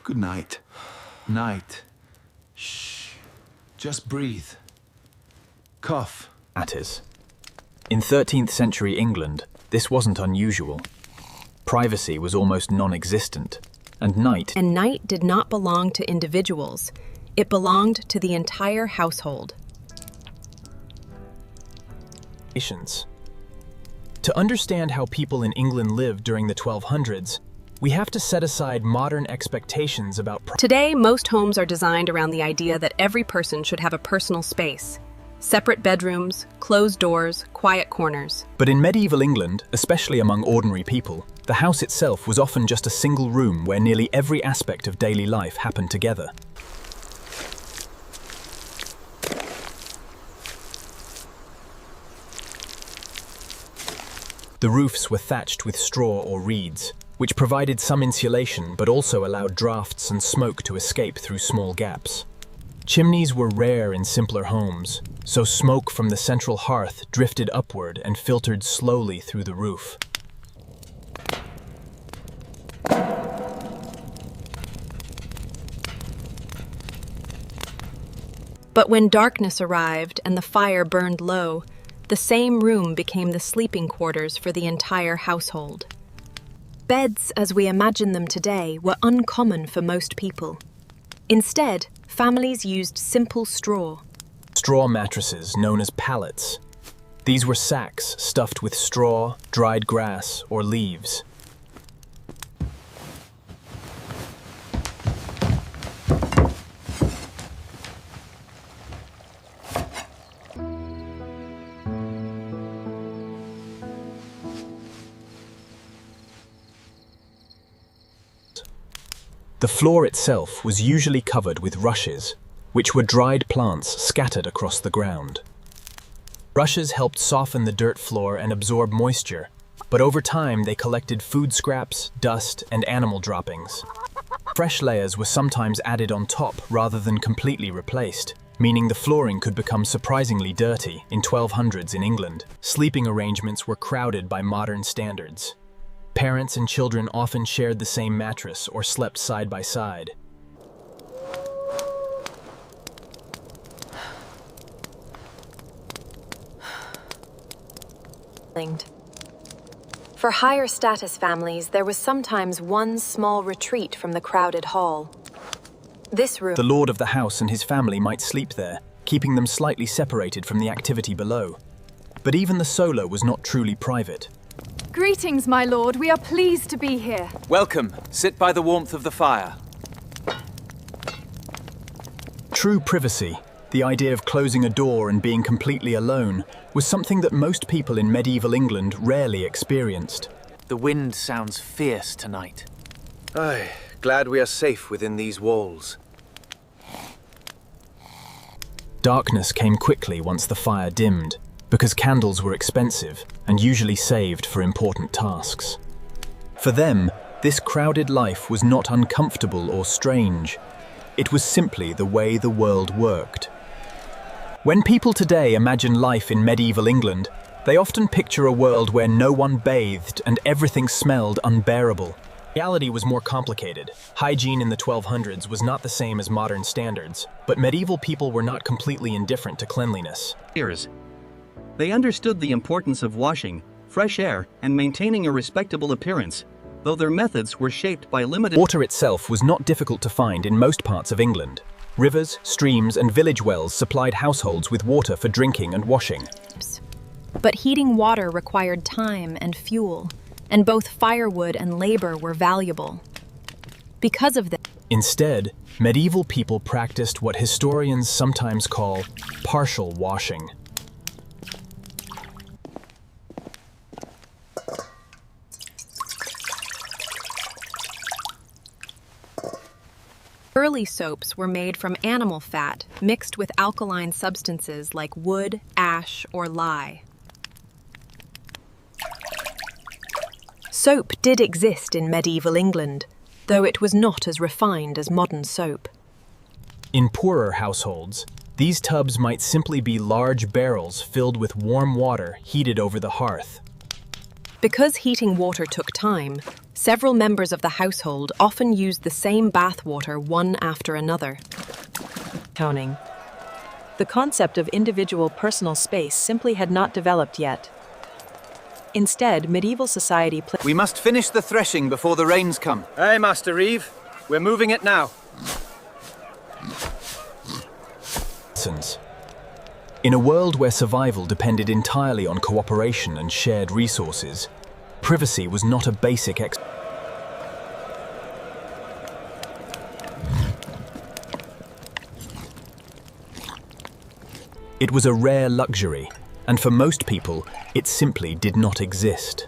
Good night. Night. Shh. Just breathe. Cough. Matters. In 13th century England, this wasn't unusual. Privacy was almost non-existent, and night did not belong to individuals. It belonged to the entire household. To understand how people in England lived during the 1200s, we have to set aside modern expectations about Today, most homes are designed around the idea that every person should have a personal space. Separate bedrooms, closed doors, quiet corners. But in medieval England, especially among ordinary people, the house itself was often just a single room where nearly every aspect of daily life happened together. The roofs were thatched with straw or reeds, which provided some insulation but also allowed drafts and smoke to escape through small gaps. Chimneys were rare in simpler homes, so smoke from the central hearth drifted upward and filtered slowly through the roof. But when darkness arrived and the fire burned low, the same room became the sleeping quarters for the entire household. Beds, as we imagine them today, were uncommon for most people. Instead, families used simple straw. Straw mattresses, known as pallets. These were sacks stuffed with straw, dried grass, or leaves. The floor itself was usually covered with rushes, which were dried plants scattered across the ground. Rushes helped soften the dirt floor and absorb moisture, but over time they collected food scraps, dust, and animal droppings. Fresh layers were sometimes added on top rather than completely replaced, meaning the flooring could become surprisingly dirty. In 1200s in England, sleeping arrangements were crowded by modern standards. Parents and children often shared the same mattress or slept side by side. For higher status families, there was sometimes one small retreat from the crowded hall. This room. The lord of the house and his family might sleep there, keeping them slightly separated from the activity below. But even the solo was not truly private. Greetings, my lord. We are pleased to be here. Welcome. Sit by the warmth of the fire. True privacy, the idea of closing a door and being completely alone, was something that most people in medieval England rarely experienced. The wind sounds fierce tonight. Aye, glad we are safe within these walls. Darkness came quickly once the fire dimmed, because candles were expensive and usually saved for important tasks. For them, this crowded life was not uncomfortable or strange. It was simply the way the world worked. When people today imagine life in medieval England, they often picture a world where no one bathed and everything smelled unbearable. Reality was more complicated. Hygiene in the 1200s was not the same as modern standards, but medieval people were not completely indifferent to cleanliness. They understood the importance of washing, fresh air, and maintaining a respectable appearance, though their methods were shaped by limited... Water itself was not difficult to find in most parts of England. Rivers, streams, and village wells supplied households with water for drinking and washing. But heating water required time and fuel, and both firewood and labor were valuable. Because of this... Instead, medieval people practiced what historians sometimes call partial washing. Early soaps were made from animal fat mixed with alkaline substances like wood, ash, or lye. Soap did exist in medieval England, though it was not as refined as modern soap. In poorer households, these tubs might simply be large barrels filled with warm water heated over the hearth. Because heating water took time, Several members of the household often used the same bathwater one after another. Toning. The concept of individual personal space simply had not developed yet. Instead, medieval society We must finish the threshing before the rains come. Aye, Master Reeve. We're moving it now. In a world where survival depended entirely on cooperation and shared resources, privacy was not a basic It was a rare luxury, and for most people, it simply did not exist.